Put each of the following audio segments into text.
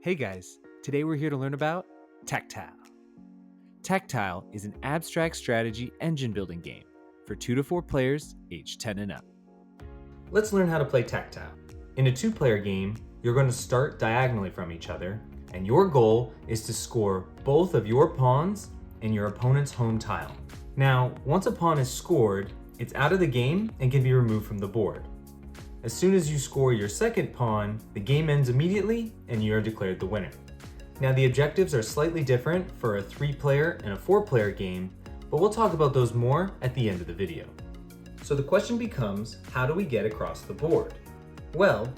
Hey guys, today we're here to learn about TacTile. TacTile is an abstract strategy engine building game for 2 to 4 players aged 10 and up. Let's learn how to play TacTile. In a two-player game, you're going to start diagonally from each other, and your goal is to score both of your pawns in your opponent's home tile. Now, once a pawn is scored, it's out of the game and can be removed from the board. As soon as you score your second pawn, the game ends immediately and you are declared the winner. Now the objectives are slightly different for a 3-player and a 4-player game, but we'll talk about those more at the end of the video. So the question becomes, how do we get across the board? Well,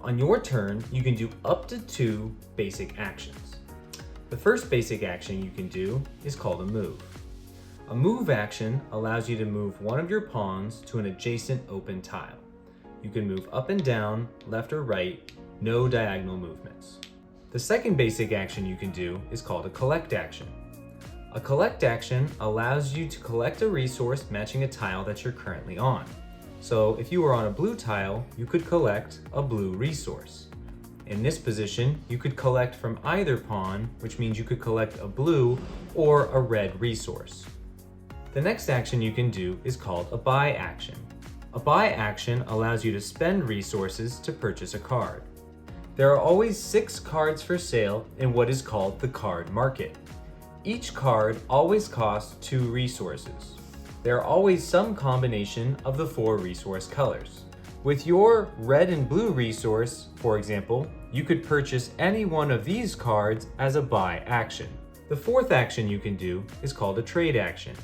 on your turn, you can do up to 2 basic actions. The first basic action you can do is called a move. A move action allows you to move one of your pawns to an adjacent open tile. You can move up and down, left or right, no diagonal movements. The second basic action you can do is called a collect action. A collect action allows you to collect a resource matching a tile that you're currently on. So if you were on a blue tile, you could collect a blue resource. In this position, you could collect from either pawn, which means you could collect a blue or a red resource. The next action you can do is called a buy action. A buy action allows you to spend resources to purchase a card. There are always 6 cards for sale in what is called the card market. Each card always costs 2 resources. There are always some combination of the 4 resource colors. With your red and blue resource, for example, you could purchase any one of these cards as a buy action. The fourth action you can do is called a trade action.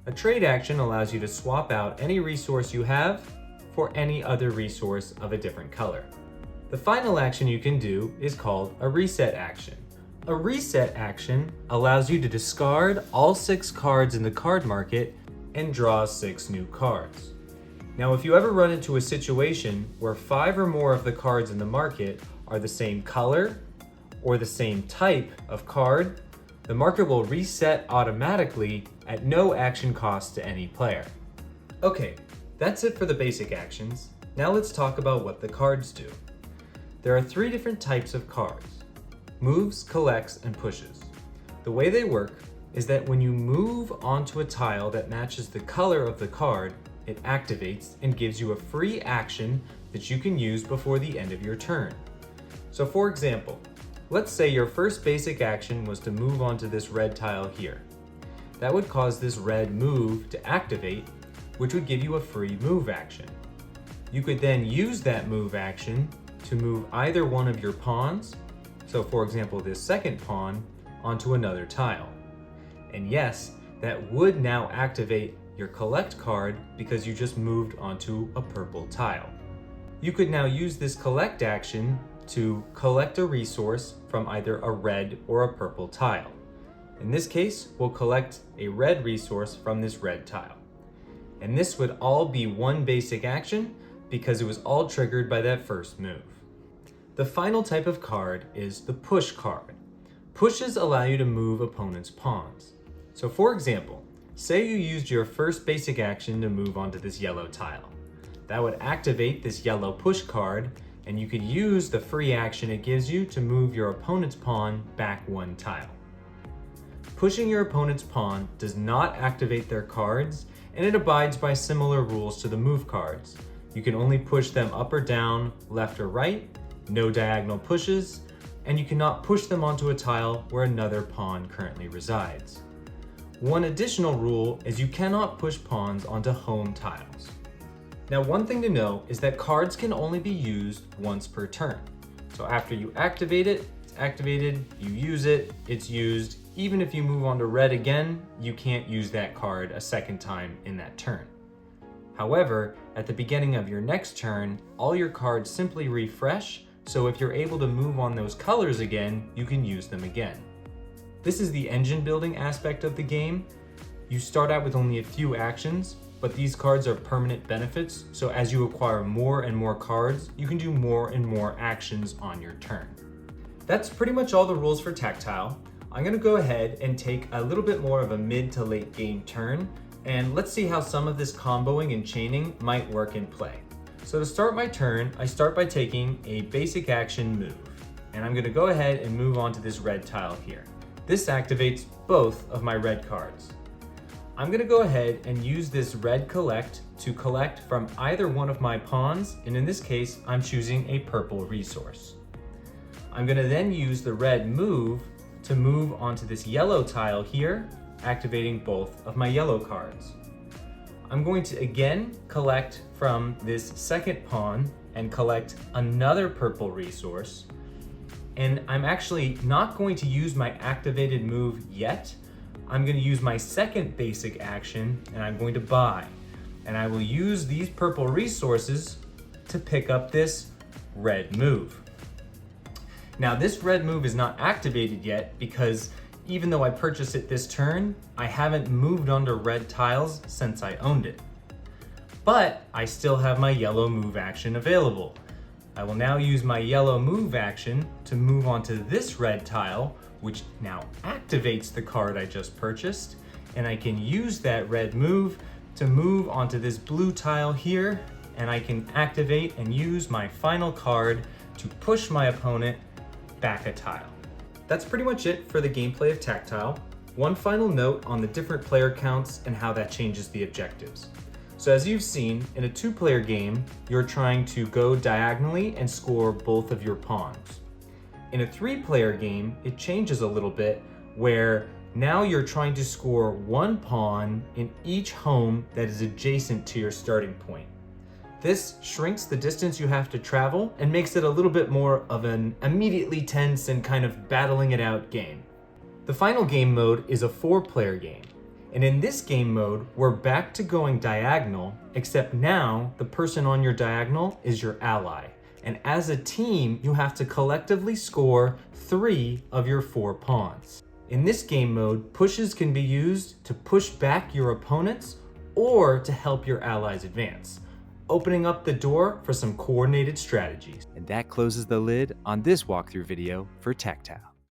A trade action allows you to swap out any resource you have for any other resource of a different color. The final action you can do is called a reset action. A reset action allows you to discard all 6 cards in the card market and draw 6 new cards. Now, if you ever run into a situation where 5 or more of the cards in the market are the same color or the same type of card, the market will reset automatically at no action cost to any player. Okay, that's it for the basic actions. Now let's talk about what the cards do. There are 3 different types of cards: moves, collects, and pushes. The way they work is that when you move onto a tile that matches the color of the card, it activates and gives you a free action that you can use before the end of your turn. So for example, let's say your first basic action was to move onto this red tile here. That would cause this red move to activate, which would give you a free move action. You could then use that move action to move either one of your pawns, so for example this second pawn, onto another tile. And yes, that would now activate your collect card because you just moved onto a purple tile. You could now use this collect action to collect a resource from either a red or a purple tile. In this case, we'll collect a red resource from this red tile. And this would all be one basic action because it was all triggered by that first move. The final type of card is the push card. Pushes allow you to move opponents' pawns. So for example, say you used your first basic action to move onto this yellow tile. That would activate this yellow push card, and you could use the free action it gives you to move your opponent's pawn back 1 tile. Pushing your opponent's pawn does not activate their cards, and it abides by similar rules to the move cards. You can only push them up or down, left or right, no diagonal pushes, and you cannot push them onto a tile where another pawn currently resides. One additional rule is you cannot push pawns onto home tiles. Now, one thing to know is that cards can only be used once per turn. So after you activate it, it's activated, you use it, it's used. Even if you move on to red again, you can't use that card a second time in that turn. However, at the beginning of your next turn, all your cards simply refresh, so if you're able to move on those colors again, you can use them again. This is the engine building aspect of the game. You start out with only a few actions, but these cards are permanent benefits, so as you acquire more and more cards, you can do more and more actions on your turn. That's pretty much all the rules for TacTile. I'm going to go ahead and take a little bit more of a mid to late game turn, and let's see how some of this comboing and chaining might work in play. So to start my turn, I start by taking a basic action move. and I'm gonna go ahead and move on to this red tile here. This activates both of my red cards. I'm gonna go ahead and use this red collect to collect from either one of my pawns, and in this case, I'm choosing a purple resource. I'm gonna then use the red move to move onto this yellow tile here, activating both of my yellow cards. I'm going to again collect from this second pawn and collect another purple resource. And I'm actually not going to use my activated move yet. I'm going to use my second basic action and I'm going to buy. And I will use these purple resources to pick up this red move. Now this red move is not activated yet because even though I purchased it this turn, I haven't moved onto red tiles since I owned it. But I still have my yellow move action available. I will now use my yellow move action to move onto this red tile, which now activates the card I just purchased, and I can use that red move to move onto this blue tile here, and I can activate and use my final card to push my opponent back a tile. That's pretty much it for the gameplay of TacTile. One final note on the different player counts and how that changes the objectives. So as you've seen, in a 2-player game, you're trying to go diagonally and score both of your pawns. In a 3-player game, it changes a little bit where now you're trying to score one pawn in each home that is adjacent to your starting point. This shrinks the distance you have to travel and makes it a little bit more of an immediately tense and kind of battling it out game. The final game mode is a 4-player game. And in this game mode, we're back to going diagonal, except now the person on your diagonal is your ally. And as a team, you have to collectively score 3 of your 4 pawns. In this game mode, pushes can be used to push back your opponents or to help your allies advance, opening up the door for some coordinated strategies. And that closes the lid on this walkthrough video for TacTile.